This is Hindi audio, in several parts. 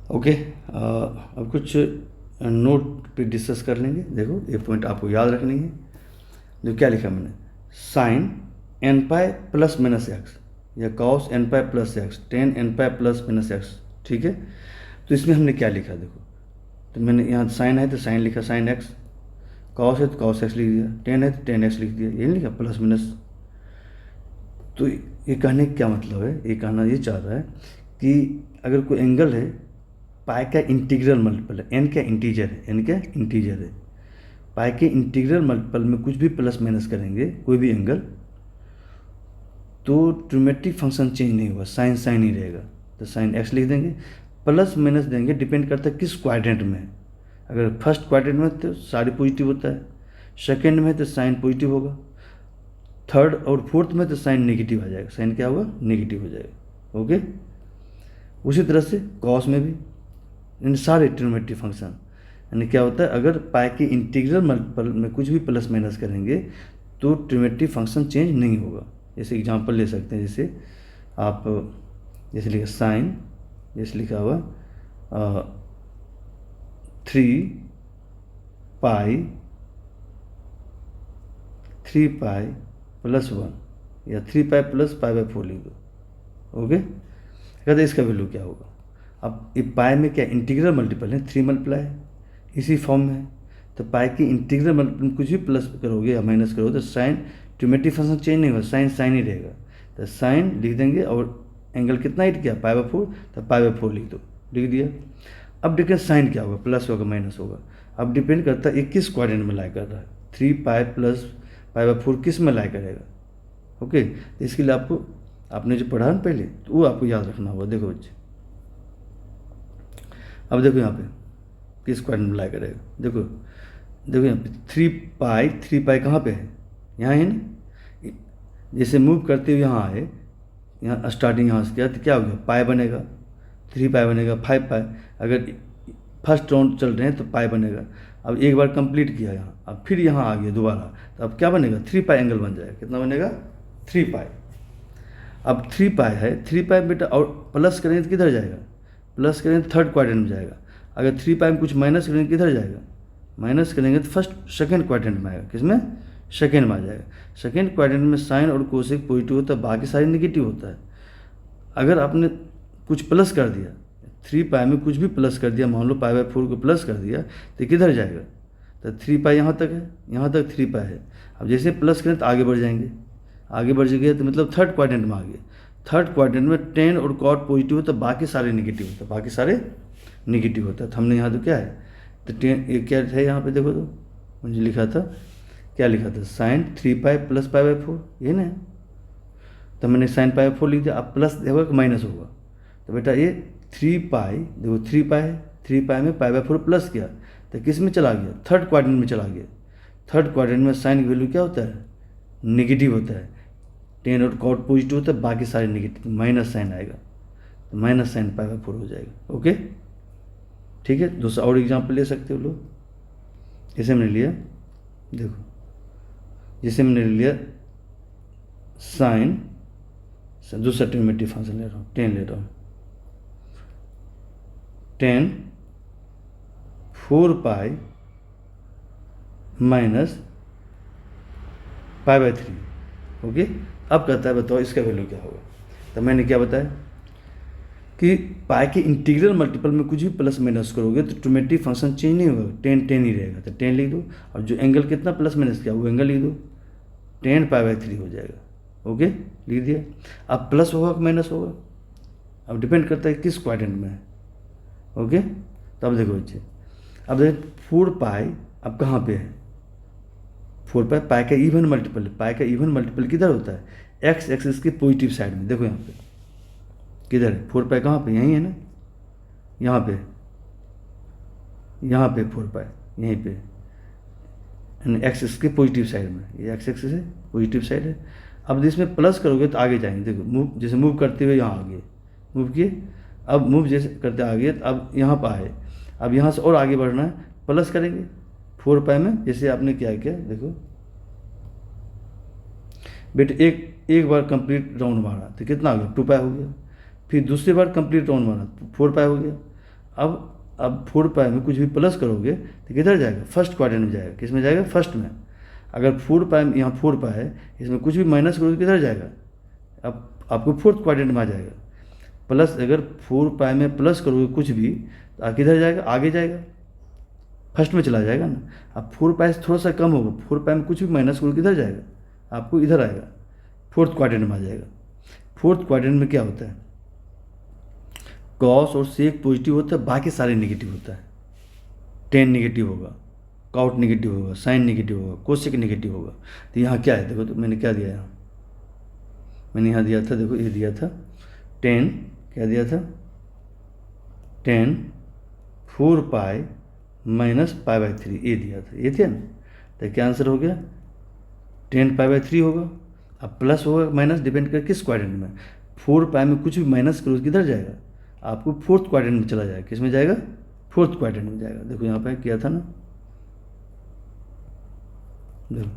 ओके। अब कुछ नोट पे डिस्कस कर लेंगे। देखो ये पॉइंट आपको याद रखनी है। जो क्या लिखा मैंने, sine n pi plus minus x या cos n pi plus x, tan n pi plus minus x, ठीक है। तो इसमें हमने क्या लिखा देखो, तो मैंने यहाँ साइन है तो साइन लिखा साइन एक्स, कॉस है तो कॉस एक्स लिख दिया, टेन है तो टेन एक्स लिख दिया, ये नहीं लिखा प्लस माइनस। तो ये कहने का क्या मतलब है, ये कहना ये चाह रहा है कि अगर कोई एंगल है, पाई का इंटीग्रल मल्टीपल है, एन क्या इंटीजर है, एन क्या इंटीजर है, पाई के इंटीग्रल मल्टीपल में कुछ भी प्लस माइनस करेंगे कोई भी एंगल, तो ट्रिमेट्रिक फंक्शन चेंज नहीं होगा, साइन साइन ही रहेगा। तो साइन एक्स लिख देंगे, प्लस माइनस देंगे, डिपेंड करता है किस क्वाड्रेंट में। अगर फर्स्ट क्वाड्रेंट में तो सारी पॉजिटिव होता है, सेकेंड में तो साइन पॉजिटिव होगा, थर्ड और फोर्थ में तो साइन नेगेटिव आ जाएगा, साइन क्या होगा, नेगेटिव हो जाएगा। ओके। उसी तरह से कॉस में भी इन सारे ट्रिग्नोमेट्रिक फंक्शन, यानी क्या होता है, अगर पाई के इंटीग्रल मल्टीपल में कुछ भी प्लस माइनस करेंगे तो ट्रिग्नोमेट्रिक फंक्शन चेंज नहीं होगा। जैसे एग्जांपल ले सकते हैं, जैसे आप जैसे लिखा साइन, जैसे लिखा हुआ 3 पाई प्लस 1 या 3 पाई प्लस पाई बाई 4 लिख दो। ओके। कहते इसका वैल्यू क्या होगा। अब ये पाई में क्या इंटीग्रल मल्टीपल है, 3 मल्टीप्लाई है, इसी फॉर्म में है। तो पाई की इंटीग्रल मल्टीपल में कुछ भी प्लस करोगे या माइनस करोगे तो साइन ट्रिग्नोमेट्रिक फंक्शन चेंज नहीं होगा, साइन साइन ही रहेगा। तो साइन लिख देंगे और एंगल कितना हिट किया, पाई बाई 4, तो पाई बाई 4 लिख दो, लिख दिया। अब देखिए साइन क्या होगा, प्लस होगा माइनस होगा। अब डिपेंड करता है किस क्वाड्रेंट में लाई कर रहा है, 3 पाई प्लस पाई बाई 4 किस में लाई करेगा। ओके। तो इसके लिए आपको आपने जो पढ़ा ना पहले, तो वो आपको याद रखना होगा। देखो बच्चे, अब देखो यहाँ पे किस क्वाड्रेंट में लाई करेगा। देखो देखो यहाँ पे 3 पाई कहाँ पे है, यहाँ है ना। जैसे मूव करते हुए यहाँ आए, यहाँ स्टार्टिंग यहाँ से किया तो क्या हो गया, पाई बनेगा, 3 पाई बनेगा, 5 पाई। अगर फर्स्ट राउंड चल रहे हैं तो पाई बनेगा। अब एक बार कंप्लीट किया यहाँ, अब फिर यहाँ आ गया दोबारा, तो अब क्या बनेगा, 3 पाई एंगल बन जाएगा। कितना बनेगा, 3 पाई। अब 3 पाई है, 3 पाई बेटा और प्लस करेंगे तो किधर जाएगा, प्लस करेंगे तो थर्ड क्वाड्रेंट में जाएगा। अगर 3 पाई में कुछ माइनस करेंगे किधर जाएगा, माइनस करेंगे तो फर्स्ट सेकेंड क्वाड्रेंट में आएगा, किसमें, सेकेंड में आ जाएगा। सेकेंड क्वाड्रेंट में साइन और कोसेक पॉजिटिव होता है, बाकी सारे नेगेटिव होता है। अगर आपने कुछ प्लस कर दिया, 3 पाई में कुछ भी प्लस कर दिया, मान लो पाई बाई 4 को प्लस कर दिया, तो किधर जाएगा, तो 3 पाई यहाँ तक है, यहाँ तक 3 पाई है। अब जैसे प्लस करें तो आगे बढ़ जाएंगे, आगे बढ़ गए तो मतलब थर्ड क्वाड्रेंट में आ गए। थर्ड क्वाड्रेंट में टेन और कॉट पॉजिटिव होता है, बाकी सारे नेगेटिव होता है, बाकी सारे नेगेटिव होता है। तो हमने यहाँ तो क्या है, तो टेन ये क्या है यहाँ पे देखो, तो मुझे लिखा था, क्या लिखा था, sine 3 pi plus pi by 4, ये ना। तो मैंने साइन पाई बाई 4 लिख दिया। अब प्लस होगा कि माइनस होगा, तो बेटा ये 3 पाई, देखो 3 पाई है, 3 पाई में पाई बाई 4 प्लस किया तो किस में चला गया, थर्ड क्वाड्रेंट में चला गया। थर्ड क्वाड्रेंट में साइन की वैल्यू क्या होता है, नेगेटिव होता है। टेन और कॉट पॉजिटिव होता है, बाकी सारे नेगेटिव, माइनस साइन आएगा, तो माइनस साइन पाई बाई 4 हो जाएगा। ओके, ठीक है। दूसरा और एग्जाम्पल ले सकते हो लोग, जैसे मैंने लिया, देखो जैसे मैंने लिया साइन, दूसरा ट्रिग्नोमेट्रिक फंक्शन ले रहा हूँ, 10 ले रहा हूँ, 10 4 पाई माइनस पाई बाई 3। ओके। अब कहता है बताओ इसका वैल्यू क्या होगा। तो मैंने क्या बताया कि पाई के इंटीग्रल मल्टीपल में कुछ भी प्लस माइनस करोगे तो ट्रिग्नोमेट्रिक फंक्शन चेंज नहीं होगा, 10 10 ही रहेगा। तो 10 लिख दो, और जो एंगल कितना प्लस माइनस किया वो एंगल लिख दो, 10 पाई बाई 3 हो जाएगा। ओके, लिख दिया। अब प्लस होगा कि माइनस होगा, अब डिपेंड करता है किस क्वाड्रेंट में है। ओके। तो अब देखो बच्चे, अब देखो 4 पाई अब कहाँ पे है, 4 पाई, पाई का इवन मल्टीपल है। पाई का इवन मल्टीपल किधर होता है, एक्स एक्सिस के पॉजिटिव साइड में। देखो यहाँ पे किधर है, 4 पाई कहाँ पे, यहीं है ना, यहाँ पे, यहाँ पे 4 पाई यहीं पे, यानी एक्स एक्सिस के पॉजिटिव साइड में, ये एक्स एक्सिस है, पॉजिटिव साइड है। अब इसमें प्लस करोगे तो आगे जाएंगे। देखो मूव, जैसे मूव करते हुए यहाँ आगे मूव किए, अब मूव जैसे करते आगे, तो अब यहाँ पर आए, अब यहाँ से और आगे बढ़ना है, प्लस करेंगे 4 पाई में। जैसे आपने क्या किया, देखो बेटे एक बार कंप्लीट राउंड मारा तो कितना हो गया, 2 पाई हो गया। फिर दूसरी बार कंप्लीट राउंड मारा तो 4 पाई हो गया। अब 4 पाई में कुछ भी प्लस करोगे तो किधर जाएगा, फर्स्ट क्वाड्रेंट में जाएगा। किस में जाएगा, फर्स्ट में। अगर 4 पाई में, यहाँ 4 पाई है, इसमें कुछ भी माइनस करोगे किधर जाएगा, अब आपको फोर्थ क्वाड्रेंट में आ जाएगा। प्लस अगर 4 पाई में प्लस करोगे कुछ भी तो किधर जाएगा, आगे जाएगा, फर्स्ट में चला जाएगा ना। अब 4 पाई से थोड़ा सा कम होगा, 4 पाई में कुछ भी माइनस करोगे किधर जाएगा, आपको इधर आएगा, फोर्थ क्वाड्रेंट में आ जाएगा। फोर्थ क्वाड्रेंट में क्या होता है, कॉस और सेक पॉजिटिव होता है, बाकी सारे नेगेटिव होता है। टेन नेगेटिव होगा, कॉट नेगेटिव होगा, साइन नेगेटिव होगा, कोसेक नेगेटिव होगा। तो यहाँ क्या है, देखो तो मैंने क्या दिया यहाँ, मैंने यहाँ दिया था, देखो ये दिया था 10, क्या दिया था 10 4 पाई माइनस पाई बाई 3, ये दिया था, ये थे ना। तो क्या आंसर हो गया, 10 पाई बाई 3 होगा। अब प्लस होगा माइनस डिपेंड कर किस क्वाड्रेंट में, 4 पाई में कुछ भी माइनस करो किधर जाएगा, आपको फोर्थ क्वाड्रेंट में चला जाएगा। किस में जाएगा, फोर्थ क्वाड्रेंट में जाएगा। देखो यहाँ पे किया था ना, देखो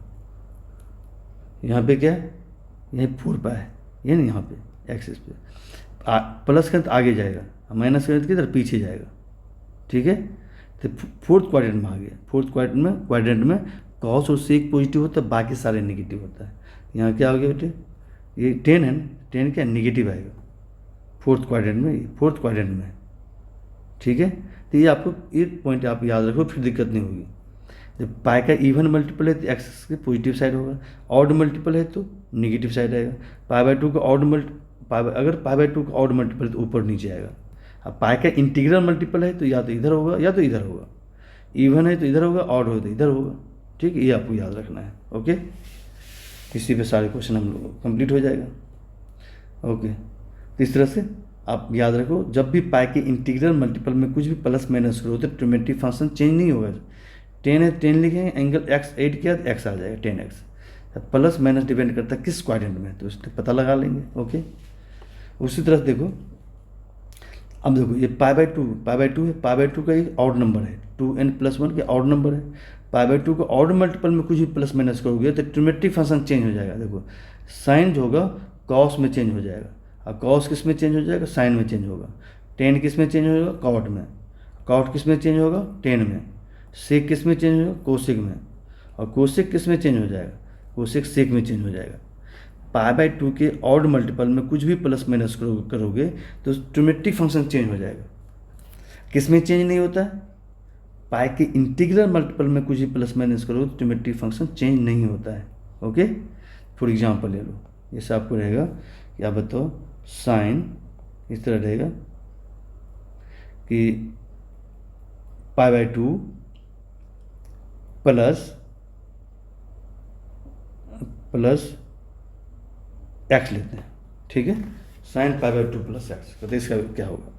यहाँ पे क्या है, यही 4 पाई है, ये नहीं यहाँ पे एक्सिस पे प्लस करें तो आगे जाएगा, माइनस करें तो किधर पीछे जाएगा। ठीक है, तो फोर्थ क्वाड्रेंट में आ गया। फोर्थ क्वाड्रेंट में कॉस और सेक पॉजिटिव होता है, बाकी सारे नेगेटिव होता है। यहाँ क्या हो गया बेटे, ये 10 है ना, 10 क्या नेगेटिव आएगा फोर्थ क्वाड्रेंट में, फोर्थ क्वाड्रेंट में। ठीक है, तो ये आपको ये पॉइंट आप याद रखो, फिर दिक्कत नहीं होगी। जब पाई का इवन मल्टीपल है तो एक्स के पॉजिटिव साइड होगा, ऑड मल्टीपल है तो नेगेटिव साइड आएगा। पाई बाई 2 का अगर पाई बाई 2 का ऑड मल्टीपल है तो ऊपर नीचे आएगा। अब पाई का इंटीग्रल मल्टीपल है तो या तो इधर होगा या तो इधर होगा, इवन है तो इधर होगा, ऑड हो तो इधर होगा। ठीक है, ये आपको याद रखना है। ओके, इसी पे सारे क्वेश्चन हम लोग कंप्लीट हो जाएगा। ओके, तो इस तरह से आप याद रखो, जब भी पाई के इंटीग्रल मल्टीपल में कुछ भी प्लस माइनस करो तो ट्रिमेटिव फंक्शन चेंज नहीं होगा। 10 है, 10 लिखेंगे, एंगल x 8 किया तो x आ जाएगा 10x। प्लस माइनस डिपेंड करता है किस क्वाड्रेंट में, तो उससे पता लगा लेंगे। ओके, उसी तरह से देखो, अब देखो ये पाई बाई 2 है, पाई बाई 2 का एक ऑड नंबर है, 2n+1 के ऑड नंबर है। पाई बाई 2 का ऑड मल्टीपल में कुछ भी प्लस माइनस करोगे तो ट्रिमेटिव फंक्शन चेंज हो जाएगा। देखो साइन जो होगा कॉस में चेंज हो जाएगा, और कॉस किस में चेंज हो जाएगा, साइन में चेंज होगा। 10 किस में चेंज होगा, कॉट में। कॉट किस में चेंज होगा, 10 में। सेक किस में चेंज होगा, कोसेक में। और कोसेक किस में चेंज हो जाएगा, कोसेक सेक में चेंज हो जाएगा। पाई बाई 2 के ऑड मल्टीपल में कुछ भी प्लस माइनस करोगे तो ट्रिमेटिव फंक्शन चेंज हो जाएगा। किस में चेंज नहीं होता है, पाई के इंटीग्रल मल्टीपल में कुछ भी प्लस माइनस करोगे तो ट्रिमेटिव फंक्शन चेंज नहीं होता है। ओके, फॉर एग्जांपल ले लो, जैसे आपको रहेगा कि आप बताओ साइन इस तरह रहेगा कि पाई बाई 2 प्लस एक्स लेते हैं। ठीक है, sine pi by 2 plus x, तो इसका क्या होगा।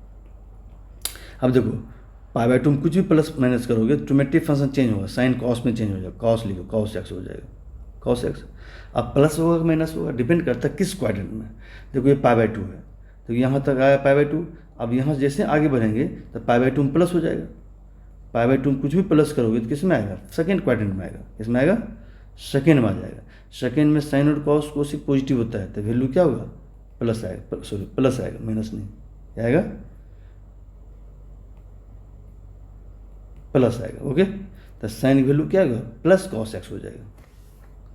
अब देखो पाई बाई 2 में कुछ भी प्लस माइनस करोगे ट्रिमेटिव फंक्शन चेंज होगा, साइन कॉस में चेंज हो जाएगा, कॉस लिखो, कॉस एक्स हो जाएगा, कॉस एक्स। अब प्लस होगा माइनस होगा, डिपेंड करता है किस क्वाड्रेंट में। देखो ये पाई बाई 2 है तो यहाँ तक आया पाई बाई 2। अब यहाँ जैसे आगे बढ़ेंगे तो पाई बाई 2 में प्लस हो जाएगा। पाई बाई 2 में कुछ भी प्लस करोगे तो किस में आएगा, सेकेंड क्वाड्रेंट में आएगा। किस में आएगा, सेकेंड में आ जाएगा। सेकेंड में साइन और कॉस कोसेक पॉजिटिव होता है तो वैल्यू क्या होगा, प्लस आएगा, सॉरी प्लस आएगा, माइनस नहीं, क्या आएगा, प्लस आएगा। ओके, तो साइन की वैल्यू क्या होगा, प्लस कॉस एक्स हो जाएगा।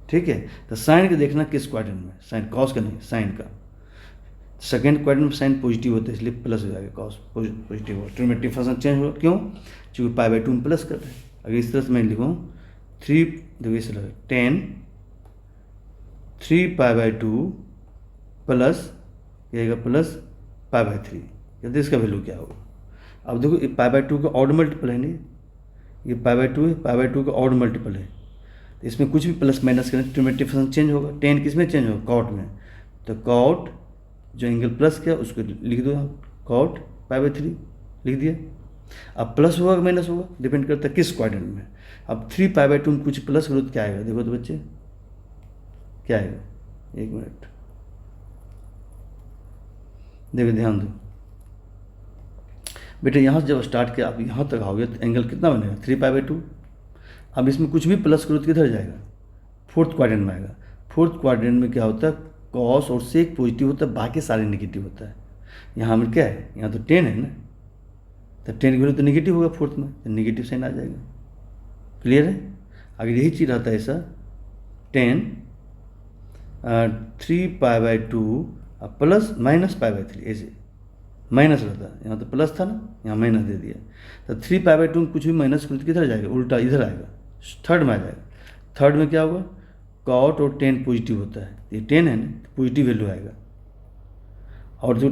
ठीक है, तो साइन का देखना किस क्वाड्रेंट में, साइन कॉस का नहीं, साइन का। सेकेंड क्वाड्रेंट में साइन पॉजिटिव होता है इसलिए प्लस हो जाएगा, कॉस पॉजिटिव होगा, ट्रिमेटिव फंक्शन चेंज होगा। क्यों, क्योंकि पाई बाई 2 में प्लस कर रहे हैं। अगर इस तरह से मैं लिखूँ 3, देखो इसे लगा 10 3 पाई बाई 2 प्लस ये प्लस पाई बाई 3, कहते इसका वैल्यू क्या होगा। अब देखो ये पाई बाई 2 का ऑड मल्टीपल है, नहीं ये पाई बाई 2 है, पाई बाई 2 का ऑड मल्टीपल है, तो इसमें कुछ भी प्लस माइनस करें ट्रिमेटिव फंक्शन चेंज होगा। 10 किस में चेंज होगा, कॉट में। तो कॉट जो एंगल प्लस किया उसको लिख दो, कॉट पाई बाई 3 लिख दिया। अब प्लस होगा माइनस होगा, डिपेंड करता है किस क्वाड्रेंट में। अब 3 पाई बाई 2 में कुछ प्लस करो तो क्या आएगा, देखो तो बच्चे क्या आएगा, एक मिनट देखो, ध्यान दो बेटे, यहाँ से जब स्टार्ट किया आप यहाँ तक आओगे तो एंगल कितना बनेगा, 3 पाई बाई 2। अब इसमें कुछ भी प्लस करो तो किधर जाएगा, फोर्थ क्वाड्रेंट में आएगा। फोर्थ क्वाड्रेंट में क्या होता है, कॉस और सेक पॉजिटिव होता है, बाकी सारे नेगेटिव होता है। यहाँ में क्या है, यहाँ तो 10 है ना, तो टेन की वैल्यू तो नेगेटिव होगा फोर्थ में, तो नेगेटिव साइन आ जाएगा। क्लियर है? अगर यही चीज़ रहता है ऐसा 10 3π/2 प्लस -π/3 ऐसे माइनस रहता, यहाँ तो प्लस था ना, यहाँ माइनस दे दिया, तो 3π/2 में कुछ भी माइनस करो तो किधर जाएगा, उल्टा इधर आएगा, थर्ड में आ जाएगा। थर्ड में क्या होगा, कॉट और 10 पॉजिटिव होता है, ये 10 है ना, पॉजिटिव वैल्यू आएगा। और जो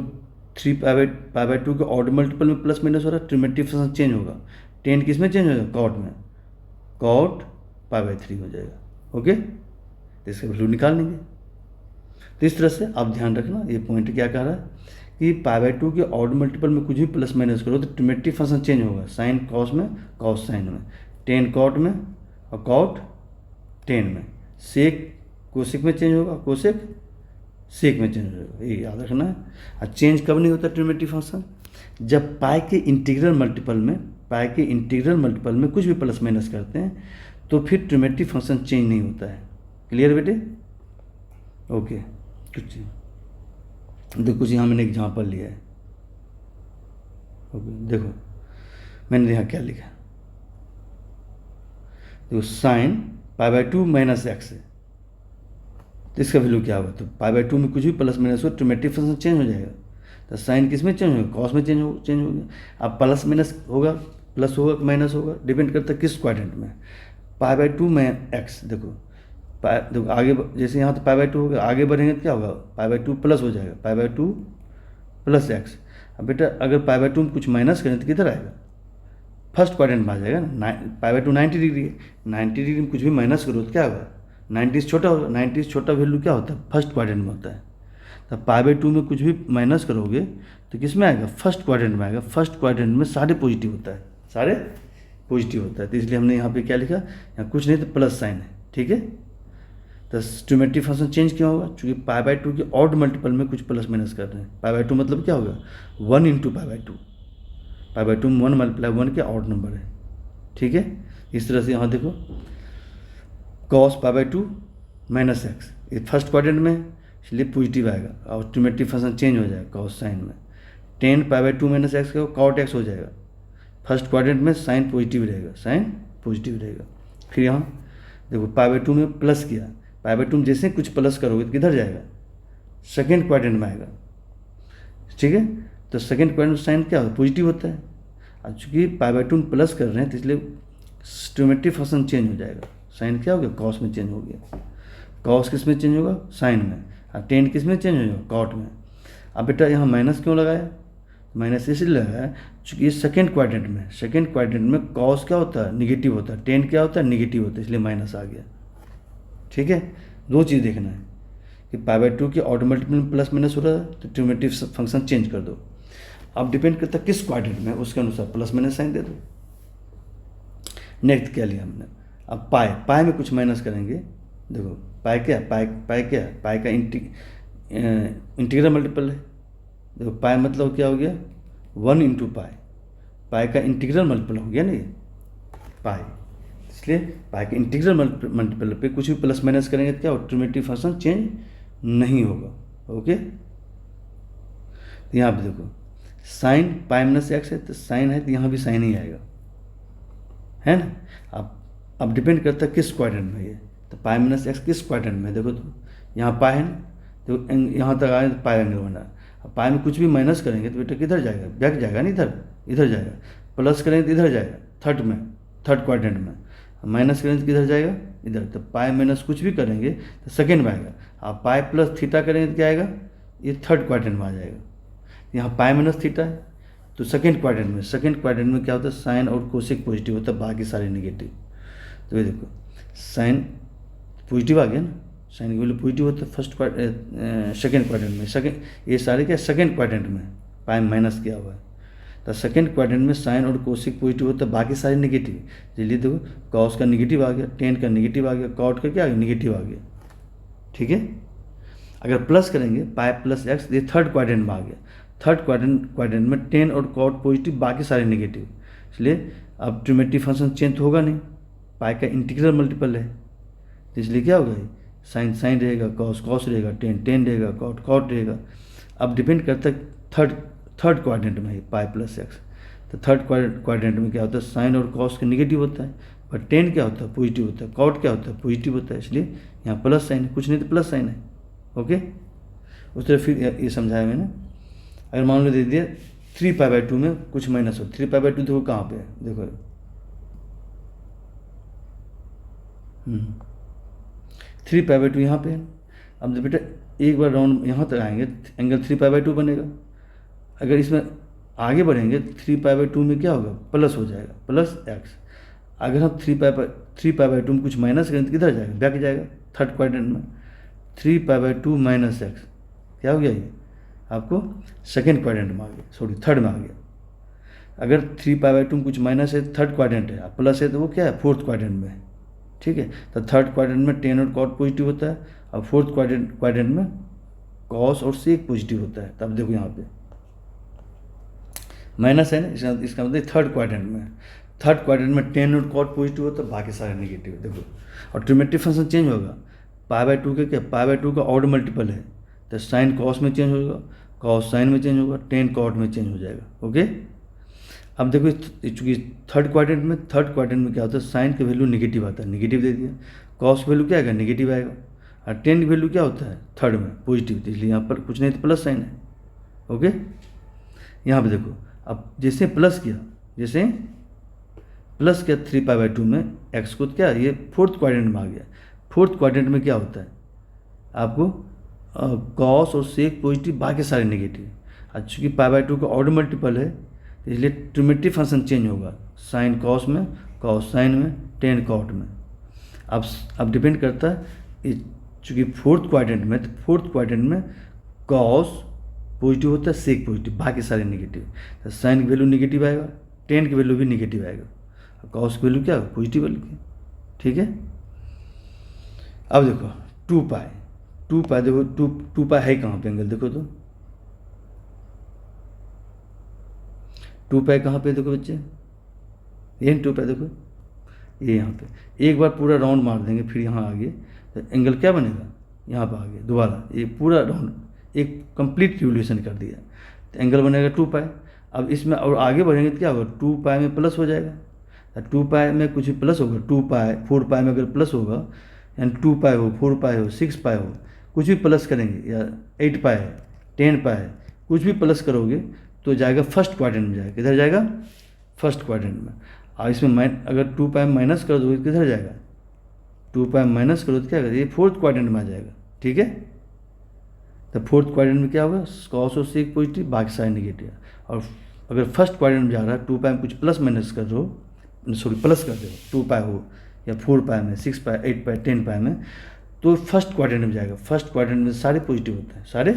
3π/2 के ऑड मल्टीपल में प्लस माइनस हो रहा है, ट्रिमेटिव फंक्शन चेंज होगा। 10 किस में चेंज होगा, कॉट में, कॉट π/3 हो जाएगा। ओके, तो इसका वैल्यू निकाल लेंगे। तो इस तरह से आप ध्यान रखना, ये पॉइंट क्या कह रहा है कि π/2 के ऑड मल्टीपल में कुछ भी प्लस माइनस करो तो ट्रिमेटिव फंक्शन चेंज होगा, साइन कॉस में, कॉस साइन में, 10 कॉट में और कॉट 10 में, सेक कोसेक में चेंज होगा, कोसेक सेक में चेंज होगा, ये याद रखना है। और चेंज कब नहीं होता ट्रिमेटिव फंक्शन, जब पाई के इंटीग्रल मल्टीपल में कुछ भी प्लस माइनस करते हैं तो फिर ट्रिमेटिव फंक्शन चेंज नहीं होता है। क्लियर बेटे? ओके, देखो कुछ यहाँ मैंने एग्जाम्पल लिया है। ओके, देखो मैंने यहाँ क्या लिखा, देखो साइन π/2 माइनस एक्स है, तो इसका वैल्यू क्या होगा, तो π/2 में कुछ भी प्लस माइनस हो ट्रिमेटिव फंक्शन चेंज हो जाएगा। तो साइन किस में चेंज होगा, कॉस में चेंज हो गया। अब प्लस माइनस होगा, प्लस होगा माइनस होगा, डिपेंड करता है किस क्वाड्रेंट में। π/2 में एक्स, देखो आगे जैसे यहाँ तो π/2 होगा, आगे बढ़ेंगे तो क्या होगा, π/2 प्लस हो जाएगा, π/2 प्लस एक्स। अब बेटा अगर π/2 में कुछ माइनस करें तो किधर आएगा, फर्स्ट क्वाड्रेंट में आ जाएगा ना। π/2 90 डिग्री है, 90 डिग्री में कुछ भी माइनस करो तो क्या होगा, 90 से छोटा होगा, 90 से छोटा वैल्यू क्या होता है, फर्स्ट क्वाड्रेंट में होता है। तो π/2 में कुछ भी माइनस करोगे तो किस में आएगा, फर्स्ट क्वाड्रेंट में आएगा। फर्स्ट क्वाड्रेंट में सारे पॉजिटिव होता है, सारे पॉजिटिव होता है, तो इसलिए हमने यहाँ पे क्या लिखा, यहाँ कुछ नहीं तो प्लस साइन है। ठीक है, तो ट्रिमेटिव फंक्शन चेंज क्यों होगा, चूँकि π/2 के ऑड मल्टीपल में कुछ प्लस माइनस कर रहे हैं। π/2 मतलब क्या होगा, 1 × π/2, π/2 में 1 मल्टीप्लाई 1 के ऑड नंबर है। ठीक है, इस तरह से यहाँ देखो cos π/2 माइनस एक्स, ये फर्स्ट क्वाड्रेंट में इसलिए पॉजिटिव आएगा और ट्रिमेटिव फंक्शन चेंज हो जाएगा कॉस साइन में। 10 π/2 माइनस एक्स का कॉट एक्स हो जाएगा, फर्स्ट क्वाड्रेंट में साइन पॉजिटिव रहेगा, साइन पॉजिटिव रहेगा। फिर यहाँ देखो π/2 में प्लस किया, π/2 में जैसे कुछ प्लस करोगे तो किधर जाएगा, सेकेंड क्वाड्रेंट में आएगा। ठीक है, तो सेकेंड क्वाड्रेंट में साइन क्या होता है, पॉजिटिव होता है। अब चूँकि π/2 में प्लस कर रहे हैं तो इसलिए ट्रिमेटिव फंक्शन चेंज हो जाएगा, साइन क्या हो गया, कॉस में चेंज हो गया। कॉस किस में चेंज होगा, साइन में, और 10 किस में चेंज हो जाएगा, कॉट में। अब बेटा यहाँ माइनस क्यों लगाया, माइनस इसलिए लगाया चूँकि ये सेकेंड क्वाड्रेंट में कॉस क्या होता है, निगेटिव होता है, 10 क्या होता है, निगेटिव होता है, इसलिए माइनस आ गया। ठीक है, दो चीज़ देखना है कि π/2 के ऑड मल्टीपल में प्लस माइनस हो रहा है तो ट्रिमेटिव फंक्शन चेंज कर दो। अब डिपेंड करता है किस क्वाड्रेंट में, उसके अनुसार प्लस माइनस साइन दे दो। नेक्स्ट क्या लिया हमने, अब पाई में कुछ माइनस करेंगे। देखो पाई क्या है, पाई का इंटीग्रल मल्टीपल है। देखो पाई मतलब क्या हो गया, 1 × पाई का इंटीग्रल मल्टीपल हो गया ना ये पाई, इसलिए पाई के इंटीग्रल मल्टीपल पे कुछ भी प्लस माइनस करेंगे तो क्या हो, ट्रिमेटिव फंक्शन चेंज नहीं होगा। ओके, तो यहाँ पे देखो साइन पाई माइनस एक्स है तो साइन है तो यहाँ भी साइन ही आएगा, है ना। अब डिपेंड करता है किस क्वाड्रेंट में ये, तो पाई माइनस एक्स किस क्वाड्रेंट में, देखो तो यहाँ पाई है ना, तो यहाँ तक आए तो पाई एंगल बना। अब पाई में कुछ भी माइनस करेंगे तो बेटा किधर जाएगा, बैक जाएगा ना, इधर जाएगा। प्लस करेंगे तो इधर जाएगा, थर्ड क्वाड्रेंट में। माइनस करेंगे तो किधर जाएगा, इधर। तो पाई माइनस कुछ भी करेंगे तो सेकेंड में आएगा। अब पाई प्लस थीटा करेंगे तो क्या आएगा, ये थर्ड क्वाड्रेंट में आ जाएगा। यहाँ पाई माइनस थीटा है तो सेकेंड क्वाड्रेंट में क्या होता है, साइन और कोसेक पॉजिटिव होता है, बाकी सारे निगेटिव। तो ये देखो साइन पॉजिटिव आ गया ना, साइन की वैल्यू पॉजिटिव होता है सेकेंड क्वाड्रेंट में। ये सारे क्या सेकेंड क्वाड्रेंट में पाई माइनस किया हुआ है, तो सेकेंड क्वाड्रेंट में साइन और कोसेक पॉजिटिव होता है, बाकी सारे निगेटिव। जल्दी देखो कॉस का निगेटिव आ गया, 10 का निगेटिव आ गया, कॉट का क्या आ गया, निगेटिव आ गया। ठीक है, अगर प्लस करेंगे पाई प्लस एक्स, ये थर्ड क्वाड्रेंट में आ गया। थर्ड क्वाड्रेंट में 10 और कॉट पॉजिटिव, बाकी सारे निगेटिव, इसलिए अब ट्रिमेटिव फंक्शन चेंज होगा नहीं, पाई का इंटीग्रल मल्टीपल है, तो इसलिए क्या होगा, साइन रहेगा, कॉस रहेगा, 10 रहेगा, कॉट रहेगा। अब डिपेंड करता है थर्ड क्वाड्रेंट में है पाई प्लस एक्स, तो थर्ड क्वाड्रेंट में क्या होता है, साइन और कॉस का निगेटिव होता है, पर टेन क्या होता है, पॉजिटिव होता है, कॉट क्या होता है, पॉजिटिव होता है, इसलिए यहाँ प्लस साइन है, कुछ नहीं तो प्लस साइन है। ओके, उस तरह फिर ये समझाया मैंने। अगर मान लो दे दिया 3π/2 में कुछ माइनस हो, 3π/2 देखो कहाँ पे है, देखो 3π/2 यहाँ पे है। अब जब बेटा एक बार राउंड यहाँ तक आएंगे, एंगल 3π/2 बनेगा। अगर इसमें आगे बढ़ेंगे 3π/2 में क्या होगा, प्लस हो जाएगा, प्लस एक्स। अगर हम 3π/2 में कुछ माइनस करें तो किधर जाएगा, बैक जाएगा थर्ड क्वाड्रेंट में। 3π/2 माइनस एक्स क्या हो गया, ये आपको सेकेंड क्वाड्रेंट में आ गया, सॉरी थर्ड में आ गया। अगर 3π/2 में कुछ माइनस है थर्ड क्वाड्रेंट है, प्लस है तो वो क्या है, फोर्थ क्वाड्रेंट में है। ठीक है, तो थर्ड क्वाड्रेंट में टेन और कॉट पॉजिटिव होता है, और फोर्थ क्वाड्रेंट में कॉस और सेक पॉजिटिव होता है। तब देखो यहाँ पे माइनस है ना, इसका मतलब थर्ड क्वाड्रेंट में टेन और कॉट पॉजिटिव होता है, बाकी सारे नेगेटिव। देखो, और ट्रिमेट्रिक फंक्शन चेंज होगा, π/2 के क्या, π/2 का ऑड मल्टीपल है, तो साइन कॉस में चेंज होगा, कॉस साइन में चेंज होगा, टेन कॉट में चेंज हो जाएगा। ओके, अब देखो चूँकि थर्ड क्वाड्रेंट में क्या होता है, साइन का वैल्यू निगेटिव आता है, निगेटिव दे दिया, कॉस की वैल्यू क्या आएगा, निगेटिव आएगा, और टेन की वैल्यू क्या होता है थर्ड में पॉजिटिव, इसलिए यहाँ पर कुछ नहीं तो प्लस साइन है। ओके, यहाँ पे देखो, अब जैसे प्लस किया 3π/2 में एक्स को, क्या ये फोर्थ क्वाड्रेंट में आ गया। फोर्थ क्वाड्रेंट में क्या होता है आपको, कॉस और सेक पॉजिटिव, बाकी सारे नेगेटिव। अब चूँकि π/2 का ऑड मल्टीपल है, इसलिए ट्रिमेट्रिक फंक्शन चेंज होगा, साइन कॉस में, कॉस साइन में, टेन कॉट में। अब डिपेंड करता है, चूँकि फोर्थ क्वाड्रेंट में, तो फोर्थ क्वाड्रेंट में कॉस पॉजिटिव होता है, सेक पॉजिटिव, बाकी सारे नेगेटिव। तो साइन की वैल्यू निगेटिव आएगा, टेन की वैल्यू भी निगेटिव आएगा, कॉस की वैल्यू क्या है, पॉजिटिव वैल्यू की। ठीक है, अब देखो 2π देखो 2π है कहाँ पे, एंगल देखो तो 2π कहाँ पे, देखो बच्चे ये 2π देखो, ये यहाँ पे एक बार पूरा राउंड मार देंगे, फिर यहाँ आगे तो एंगल क्या बनेगा, यहाँ पर आगे दोबारा ये पूरा राउंड एक कंप्लीट रिवोल्यूशन कर दिया, तो एंगल बनेगा 2π। अब इसमें और आगे बढ़ेंगे तो क्या होगा, 2π में प्लस हो जाएगा, 2π में कुछ भी प्लस होगा, 2π 4π में अगर प्लस होगा, यानी 2π हो, 4π हो, 6π हो, कुछ भी प्लस करेंगे, या 8π है, 10π है, कुछ भी प्लस करोगे तो जाएगा फर्स्ट क्वाड्रेंट में, जाएगा किधर जाएगा, फर्स्ट क्वाड्रेंट में। और इसमें अगर 2π माइनस कर दोगे किधर जाएगा, 2π माइनस करो तो क्या करेगा, ये फोर्थ क्वाड्रेंट में आ जाएगा। ठीक है, तो फोर्थ क्वाड्रेंट में क्या होगा, कॉस और सेक पॉजिटिव, बाकी सारे नेगेटिव। और अगर फर्स्ट क्वाड्रेंट में जा रहा है, 2π में कुछ प्लस माइनस कर दो, सॉरी प्लस कर दो, 2π हो या 4π में, 6π, 8π, 10π में, तो फर्स्ट क्वाड्रेंट में जाएगा। फर्स्ट क्वाड्रेंट में सारे पॉजिटिव होते हैं, सारे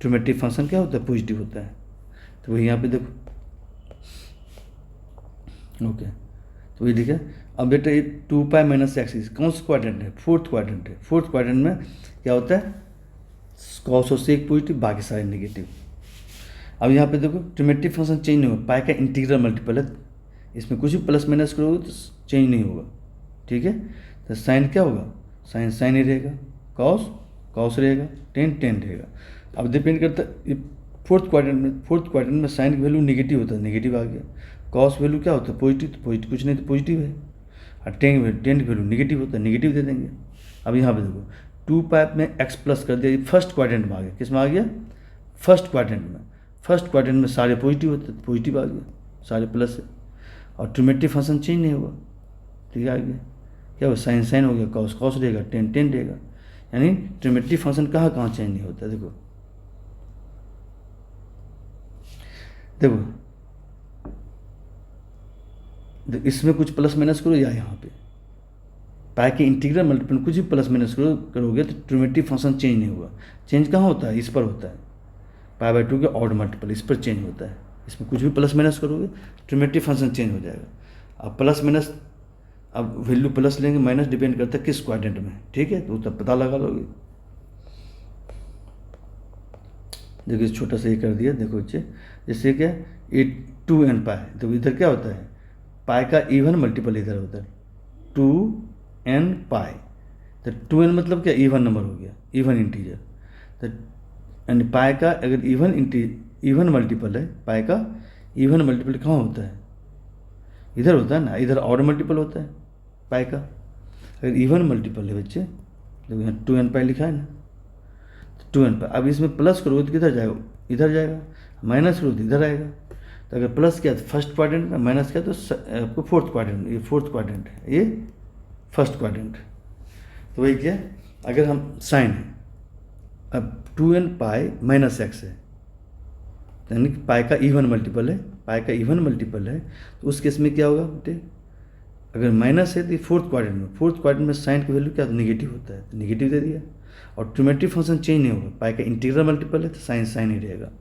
ट्रिमेट्रिक फंक्शन क्या होता है, पॉजिटिव होता है। तो वही यहाँ पे देखो, ओके, तो ये देखिए। अब बेटा ये 2π माइनस एक्स कौन सा क्वाड्रेंट है, फोर्थ क्वाड्रेंट है। फोर्थ क्वाड्रेंट में क्या होता है, कॉस और सेक पॉजिटिव, बाकी सारे नेगेटिव। अब यहाँ पे देखो ट्रिमेट्रिक फंक्शन चेंज नहीं होगा, पाई का इंटीग्रल मल्टीपल है, इसमें कुछ भी प्लस माइनस करोगे तो चेंज नहीं होगा। ठीक है, तो साइन क्या होगा, साइन साइन ही रहेगा, कॉस कॉस रहेगा, टेन टेन रहेगा। अब डिपेंड करता है फोर्थ क्वाड्रेंट में साइन की वैल्यू निगेटिव होता है, निगेटिव आ गया। कॉस वैल्यू क्या होता है, पॉजिटिव, तो पॉजिटिव कुछ नहीं तो पॉजिटिव है। और टेन की वैल्यू निगेटिव होता है, निगेटिव दे देंगे। अब यहाँ पे देखो 2π में एक्स प्लस कर दिया, फर्स्ट क्वाड्रेंट में आ गया, किस में आ गया, फर्स्ट क्वाड्रेंट में। फर्स्ट क्वाड्रेंट में सारे पॉजिटिव होते हैं, पॉजिटिव आ गया, सारे प्लस है। और ट्रिमेट्रिक फंक्शन चेंज नहीं होगा, ठीक है, आ गया क्या होगा, साइन साइन हो गया, कॉस कॉस रहेगा, टेन टेन रहेगा। यानी ट्रिमेट्रिक फंक्शन कहाँ कहाँ चेंज नहीं होता। देखो इसमें कुछ प्लस माइनस करो, या यहाँ पे पाई के इंटीग्रल मल्टीपल कुछ भी प्लस माइनस करोगे तो ट्रिमेट्रिक फंक्शन चेंज नहीं होगा। चेंज कहाँ होता है, इस पर होता है, π/2 के ऑड मल्टीपल, इस पर चेंज होता है। इसमें कुछ भी प्लस माइनस करोगे ट्रिमेट्रिक फंक्शन चेंज हो जाएगा। अब प्लस माइनस, अब वैल्यू प्लस लेंगे, माइनस डिपेंड करता है किस क्वाड्रेंट में। ठीक है, तो तब पता लगा लोगे। देखिए छोटा सा ये कर दिया, देखो बच्चे, जैसे क्या ये 2n पाई, तो इधर क्या होता है, पाई का इवन मल्टीपल इधर होता है 2n पाई। तो 2n मतलब क्या, इवन नंबर हो गया, इवन इंटीजर। तो यानी पाई का अगर इवन मल्टीपल है, पाई का इवन मल्टीपल कहाँ होता है? इधर होता है ना, इधर ऑड मल्टीपल होता है पाई का। अगर इवन मल्टीपल है बच्चे, देखो यहाँ 2n पाई लिखा है ना, तो 2n पाई। अब इसमें प्लस करोगे तो किधर जाएगा? इधर जाएगा। माइनस करो तो इधर आएगा। तो अगर प्लस किया तो फर्स्ट क्वाड्रेंट में, माइनस किया तो आपको फोर्थ क्वाड्रेंट। ये फोर्थ क्वाड्रेंट है, ये फर्स्ट क्वाड्रेंट। तो वही क्या, अगर हम साइन है, अब 2n पाई माइनस एक्स है, यानी कि पाई का इवन मल्टीपल है, पाई का इवन मल्टीपल है, तो उस केस में क्या होगा बेटे? अगर माइनस है तो फोर्थ क्वाड्रेंट में, फोर्थ क्वाड्रेंट में साइन का वैल्यू क्या होता है? नेगेटिव होता है, तो नेगेटिव दे दिया। और ट्रिमेटिव फंक्शन चेंज नहीं होगा, पाई का इंटीग्रल मल्टीपल है तो साइन साइन ही रहेगा।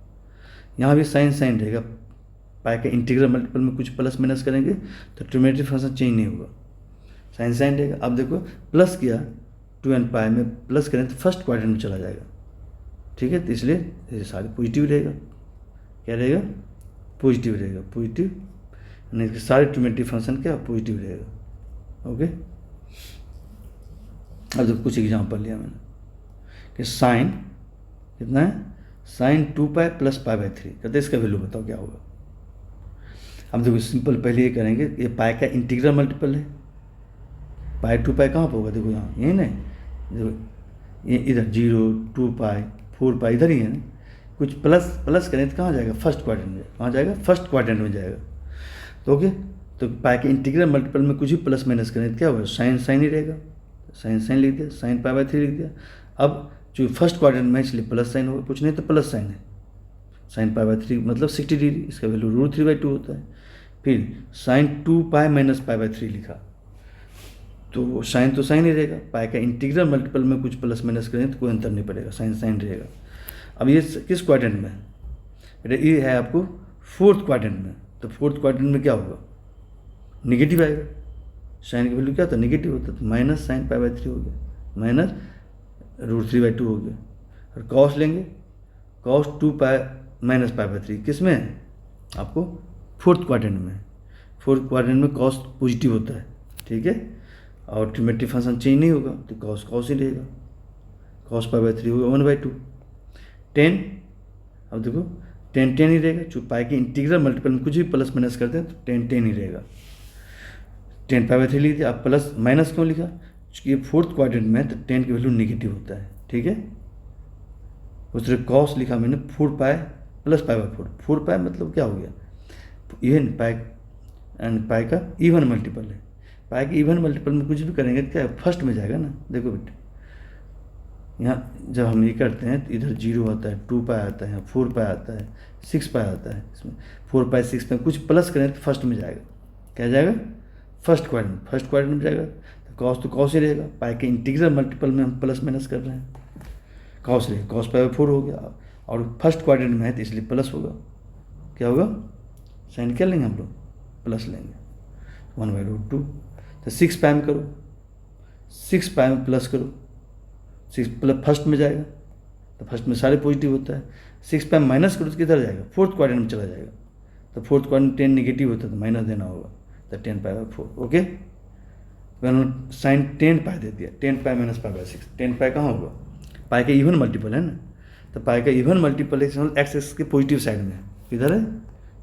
यहाँ भी साइन साइन रहेगा। पाई का इंटीग्रल मल्टीपल में कुछ प्लस माइनस करेंगे तो ट्रिमेटिव फंक्शन चेंज नहीं होगा, साइन साइन रहेगा। अब देखो प्लस किया 2n पाई में, प्लस करें तो फर्स्ट क्वाड्रेंट में चला जाएगा, ठीक है। तो इसलिए ये सारे पॉजिटिव रहेगा। क्या रहेगा? पॉजिटिव रहेगा, पॉजिटिव, यानी कि सारे ट्रिमेटिव फंक्शन क्या पॉजिटिव रहेगा। ओके, अब देखो कुछ एग्जाम्पल लिया मैंने कि साइन कितना है? Sine 2 pi plus pi by 3। कहते इसका वैल्यू बताओ क्या होगा। अब देखो सिंपल पहले ये करेंगे, ये पाई का इंटीग्रल मल्टीपल है। पाई 2 पाई कहाँ पर होगा? देखो यहाँ, यही नहीं, देखो ये इधर 0 2 पाई 4 पाई इधर ही है ना। कुछ प्लस प्लस करें तो कहाँ जाएगा? फर्स्ट क्वाड्रेंट में। कहाँ जाएगा? फर्स्ट क्वाड्रेंट में जाएगा। तो ओके, तो पाई के इंटीग्रल मल्टीपल में कुछ भी प्लस माइनस करें तो क्या होगा? साइन साइन ही रहेगा। साइन साइन लिख दिया, साइन पाई बाई 3 लिख दिया। अब जो फर्स्ट क्वाड्रेंट में इसलिए प्लस साइन होगा, कुछ नहीं तो प्लस साइन है। साइन पाई बाई 3 मतलब 60 डिग्री, इसका वैल्यू √3/2 होता है। फिर sine 2 pi minus pi by 3 लिखा, तो साइन तो साइन ही रहेगा। पाई का इंटीग्रल मल्टीपल में कुछ प्लस माइनस करें तो कोई अंतर नहीं पड़ेगा, साइन साइन रहेगा। अब ये किस क्वाड्रेंट में है बेटा? ये है आपको फोर्थ क्वाड्रेंट में। तो फोर्थ क्वाड्रेंट में क्या होगा? निगेटिव आएगा। साइन की वैल्यू क्या होता है? निगेटिव होता है। तो माइनस साइन पाई बाई 3 हो गया, माइनस √3/2 हो गया। और कॉस लेंगे, cos 2 pi minus pi by 3 किस में है? आपको फोर्थ क्वाड्रेंट में। फोर्थ क्वाड्रेंट में कॉस पॉजिटिव होता है, ठीक है। और ट्रिमेटिव फंक्शन चेंज नहीं होगा तो कॉस कॉस ही रहेगा। कॉस पाई बाई 3 होगा 1/2। 10, अब देखो 10 10 ही रहेगा। जो पाई के इंटीग्रल मल्टीपल में कुछ भी प्लस माइनस करते हैं तो 10 10 ही रहेगा। 10 पाई बाई 3 लिख दिया। अब प्लस माइनस क्यों लिखा? क्योंकि ये फोर्थ क्वाड्रेंट में है तो 10 की वैल्यू नेगेटिव होता है, ठीक है। उस तरह कॉस लिखा मैंने 4 पाई प्लस पाई बाई 4। 4 पाई मतलब क्या हो गया? इवन पाई, एंड पाई का इवन मल्टीपल है। पाई के इवन मल्टीपल में कुछ भी करेंगे तो क्या फर्स्ट में जाएगा ना। देखो बेटे, यहाँ जब हम ये करते हैं तो इधर 0 आता है, 2 पाई आता है, 4 पाई आता है, 6 पाई आता है। इसमें 4 पाई 6 पाई कुछ प्लस करें तो फर्स्ट में जाएगा। क्या जाएगा? फर्स्ट क्वाड्रेंट, फर्स्ट क्वाड्रेंट में जाएगा। तो कॉस ही रहेगा। पाई के इंटीग्रल मल्टीपल में हम प्लस माइनस कर रहे हैं, कॉस रहेगा। कॉस पाई बाई 4 हो गया, और फर्स्ट क्वाड्रेंट में है तो इसलिए प्लस होगा। क्या होगा? साइन क्या लेंगे हम लोग? प्लस लेंगे, 1/√2। तो 6 पाई में करो, 6 पाई में प्लस करो, 6 प्लस फर्स्ट में जाएगा तो फर्स्ट में सारे पॉजिटिव होता है। 6 पाई माइनस करो तो किधर जाएगा? फोर्थ क्वाड्रेंट में चला जाएगा। तो फोर्थ क्वाड्रेंट 10 नेगेटिव होता है तो माइनस देना होगा, तो 10 पाई बाई 4। ओके, मैंने साइन 10 पाई दे दिया। 10 पाई माइनस पाई बाई 6, 10 पाई कहाँ होगा? पाई का इवन मल्टीपल है ना। तो पाई का इवन मल्टीपल एक्स एक्स के पॉजिटिव साइड में है। किधर है?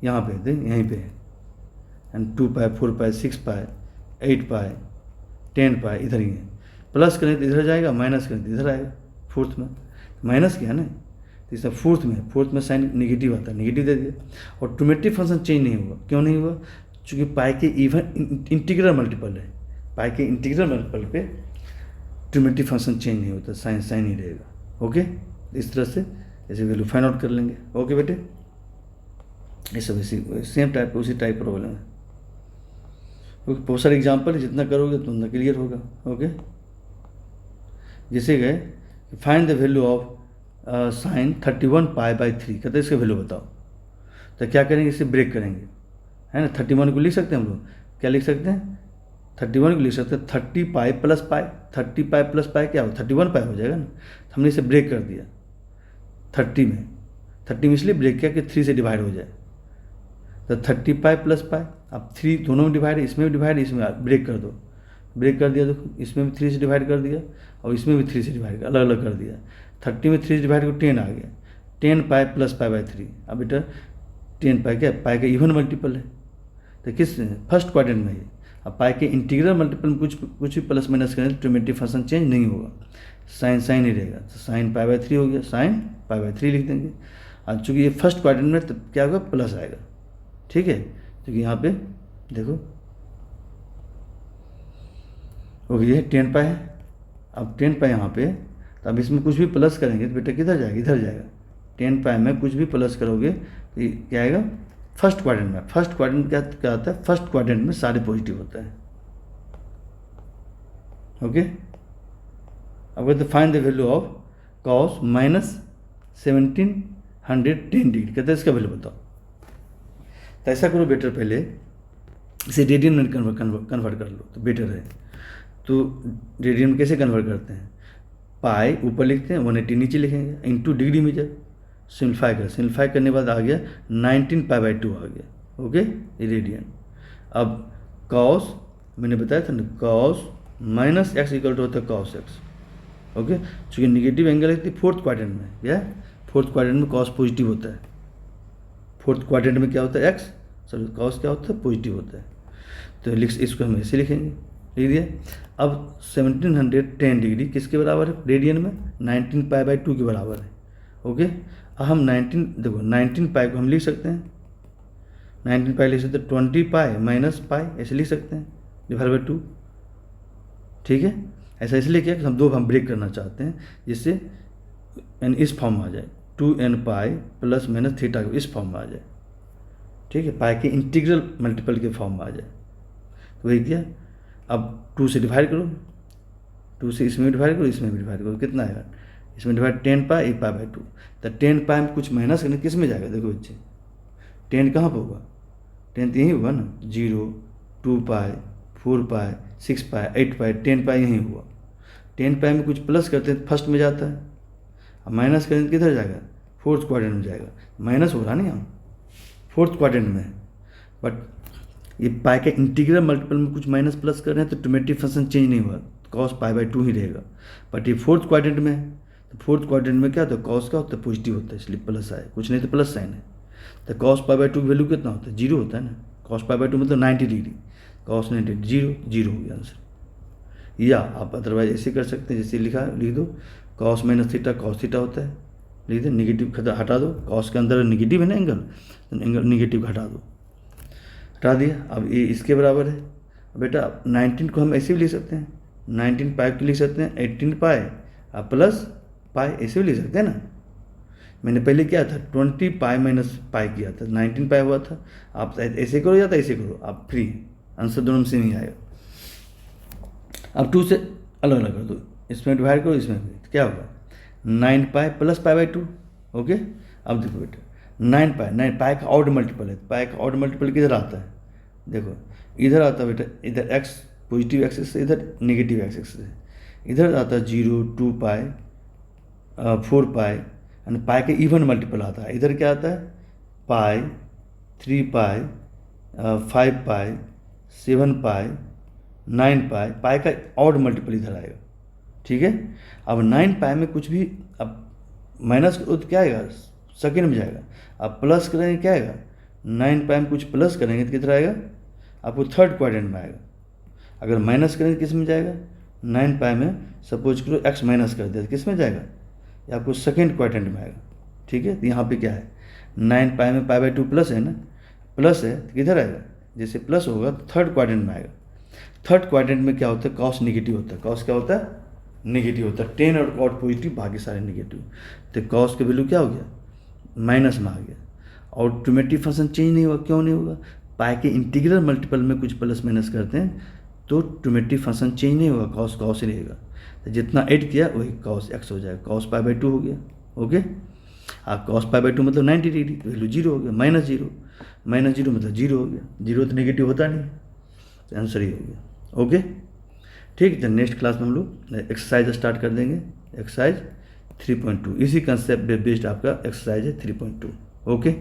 यहाँ पे, देख यहीं पे है। एंड 2 पाई 4 पाई 6 पाई 8 पाई 10 पाई इधर ही है। प्लस करें तो इधर जाएगा, माइनस करें तो इधर आएगा फोर्थ में। माइनस किया ना, तो इसका फोर्थ में साइन नेगेटिव आता है, नेगेटिव दे दिया। और ट्रिमेटिव फंक्शन चेंज नहीं हुआ। क्यों नहीं हुआ? क्योंकि पाई के इवन इंटीग्रल मल्टीपल है। पाई के इंटीग्रल मल्टीपल पे ट्रिमेटिव फंक्शन चेंज नहीं होता, साइन साइन ही रहेगा। ओके, इस तरह से ऐसे वैल्यू फाइंड आउट कर लेंगे। ओके बेटे, ये सब इसी सेम टाइप उसी टाइप प्रॉब्लम है। क्योंकि बहुत सारे एग्जाम्पल है, जितना करोगे तो उतना क्लियर होगा। ओके, जैसे गए find the value of sine 31 pi by 3। कहते हैं इसका वैल्यू बताओ। तो क्या करेंगे? इसे ब्रेक करेंगे, है ना। 31 को लिख सकते हैं हम लोग। क्या लिख सकते हैं? 31 को लिख सकते हैं 30 पाई प्लस पाई। 30 पाई प्लस पाई क्या हो? 31 पाई हो जाएगा ना। तो हमने इसे ब्रेक कर दिया 30 में इसलिए ब्रेक किया कि 3 से डिवाइड हो जाए। तो 30 पाई प्लस पाई, अब 3 दोनों में डिवाइड है, इसमें भी डिवाइड है, इसमें ब्रेक कर दो। ब्रेक कर दिया, देखो इसमें भी 3 से डिवाइड कर दिया और इसमें भी 3 से डिवाइड अलग अलग कर दिया। 30 में 3 से डिवाइड को 10 आ गया। 10 पाई प्लस पाई बाई 3। अब बेटा 10 पाई क्या पाई का इवन मल्टीपल है, तो किस फर्स्ट क्वाड्रेंट में है। अब पाई के इंटीग्रल मल्टीपल में कुछ भी प्लस माइनस करें तो ट्रिमेटिव फंक्शन चेंज नहीं होगा, साइन साइन ही रहेगा, तो साइन पाई बाई 3 हो गया, साइन पाई बाई 3 लिख देंगे। और चूँकि ये फर्स्ट क्वाड्रेंट में तो क्या होगा प्लस आएगा, ठीक है, क्योंकि यहाँ पे देखो हो गया है 10 पाई है। अब 10 पाई यहाँ पे, तो अब इसमें कुछ भी प्लस करेंगे तो बेटा किधर जाएगा, इधर जाएगा। 10 पाई में कुछ भी प्लस करोगे तो क्या आएगा फर्स्ट क्वाड्रेंट में। फर्स्ट क्वाड्रेंट क्या होता है, फर्स्ट क्वाड्रेंट में सारे पॉजिटिव होता है। ओके, अब कहते find the value of cos minus 1710 degree, कहते हैं इसका वैल्यू बताओ। तो ऐसा करो बेटर, पहले इसे रेडियन में कन्वर्ट कर लो तो बेटर है। तो रेडियन में कैसे कन्वर्ट करते हैं, पाई ऊपर लिखते हैं 180 नीचे लिखेंगे, इंटू डिग्री में जब सिंप्लीफाई करने के बाद आ गया 19 पाई बाई 2 आ गया। Okay, radian. अब कॉस मैंने बताया था ना, cos minus X equal to होता है कॉस एक्स। ओके, चूँकि निगेटिव एंगल है फोर्थ क्वाड्रेंट में, क्या फोर्थ क्वाड्रेंट में कॉस पॉजिटिव होता है। फोर्थ क्वाड्रेंट में क्या होता है एक्स, सॉरी कॉस क्या होता है पॉजिटिव होता है। तो इसको हम ऐसे लिखेंगे, लिख दिया। अब 1710 डिग्री किसके बराबर है रेडियन में, 19 पाई बाई 2 के बराबर है। ओके, अब हम 19 पाई को हम लिख सकते हैं, 19 पाई लिख सकते हैं 20 पाई माइनस पाई, ऐसे लिख सकते हैं डिवाइड बाई 2। ठीक है, ऐसा इसलिए किया कि हम दो हम ब्रेक करना चाहते हैं, जिससे एन इस फॉर्म में आ जाए, 2n पाई प्लस माइनस थीटा इस फॉर्म में आ जाए। ठीक है, पाई के इंटीग्रल मल्टीपल के फॉर्म में आ जाए। तो वही किया। अब 2 से डिवाइड करो, 2 से इसमें डिवाइड करो, इसमें भी डिवाइड करो, कितना आएगा, इसमें डिवाइड 10 पाई 1 पाई बाई 2। तो 10 पाई में कुछ माइनस करने किस में जाएगा, देखो बच्चे 10 कहाँ पर होगा, 10 तो यहीं होगा ना, 0 2 पाई 4 पाई 6 पाई 8 पाई 10 पाई यहीं हुआ। 10 पाई में कुछ प्लस करते हैं फर्स्ट में जाता है, अब माइनस करें तो किधर जाएगा, फोर्थ क्वाड्रेंट में जाएगा। माइनस हो रहा नहीं, यहाँ फोर्थ क्वाड्रेंट में है, बट ये पाई के इंटीग्रल मल्टीपल में कुछ माइनस प्लस कर रहे हैं तो ट्रिमेटिव फंक्शन चेंज नहीं हुआ, कॉस पाई बाई 2 ही रहेगा। बट ये फोर्थ क्वाड्रेंट में है, तो फोर्थ क्वाड्रेंट में क्या होता है, कॉस का होता है पॉजिटिव होता है, इसलिए प्लस आए, कुछ नहीं तो प्लस साइन है। तो कॉस पाई बाई 2 की वैल्यू कितना होता है, 0 होता है ना। कॉस पाई बाई 2 मतलब 90 डिग्री, कॉस 90 0 हो गया आंसर। या आप अदरवाइज ऐसे कर सकते हैं, जैसे लिखा लिख दो cos minus theta cos theta होता है, लिख दो निगेटिव हटा दो, कॉस के अंदर निगेटिव है ना एंगल, तो एंगल निगेटिव हटा दो, हटा दिया। अब ये इसके बराबर है। बेटा 19 को हम ऐसे भी लिख सकते हैं, 19 पाई को लिख सकते हैं 18 पाई प्लस पाई, ऐसे भी लिख सकते हैं ना। मैंने पहले किया था 20 पाई माइनस पाई किया था, 19 पाई हुआ था। आप ऐसे करो या तो ऐसे करो, आप फ्री, आंसर दोनों में से नहीं आएगा। अब 2 से अलग अलग कर दो, इसमें डिवाइड करो, इसमें भी, तो क्या होगा 9 पाई प्लस पाई बाई 2। ओके, अब देखो बेटा 9 पाई का ऑड मल्टीपल है, पाई का ऑड मल्टीपल किधर आता है, देखो इधर आता है बेटा, इधर एक्स पॉजिटिव एक्सिस से, इधर नेगेटिव एक्सिस से, इधर आता है 0 2 पाई 4 पाई, एंड पाई का इवन मल्टीपल आता है। इधर क्या आता है पाई 3 पाई 5 पाई 7 पाई 9 पाई, पाई का ऑड मल्टीपल इधर आएगा। ठीक है, अब 9 पाई में कुछ भी अब माइनस तो क्या आएगा, सेकेंड में जाएगा। अब प्लस करेंगे क्या आएगा, 9 पाई में कुछ प्लस करेंगे तो किधर आएगा, आपको थर्ड क्वाड्रेंट में आएगा। अगर माइनस करेंगे किस में जाएगा, 9 पाई में सपोज करो एक्स माइनस कर दिया तो किस में जाएगा, ये आपको सेकेंड क्वाड्रेंट में आएगा। ठीक है, तो यहाँ पे क्या है 9 पाई में पाई बाई 2 प्लस है ना, प्लस है तो किधर आएगा, जैसे प्लस होगा तो थर्ड क्वाड्रेंट में आएगा। थर्ड क्वाड्रेंट में क्या होता है, कॉस निगेटिव होता है, कॉस क्या होता है निगेटिव होता है, 10 और कॉट पॉजिटिव बाकी सारे निगेटिव। तो कॉस का वैल्यू क्या हो गया, माइनस में आ गया। और ट्रिमेटिव फंक्शन चेंज नहीं हुआ, क्यों नहीं होगा, पाई के इंटीग्रल मल्टीपल में कुछ प्लस माइनस करते हैं तो ट्रिमेटिव फंक्शन चेंज नहीं होगा, कॉस कॉस ही रहेगा। तो जितना ऐड किया वही कॉस एक्स हो जाएगा, कॉस पाई बाई 2 हो गया। ओके, आप कॉस पाई बाई 2 मतलब 90 डिग्री, तो वैल्यू 0 हो गया, -0 -0 मतलब 0 हो गया, 0 तो नेगेटिव होता नहीं, तो आंसर ही हो गया। ओके, ठीक है, नेक्स्ट क्लास में हम लोग एक्सरसाइज स्टार्ट कर देंगे, एक्सरसाइज 3.2, इसी कंसेप्ट बेस्ड आपका एक्सरसाइज है 3.2। ओके।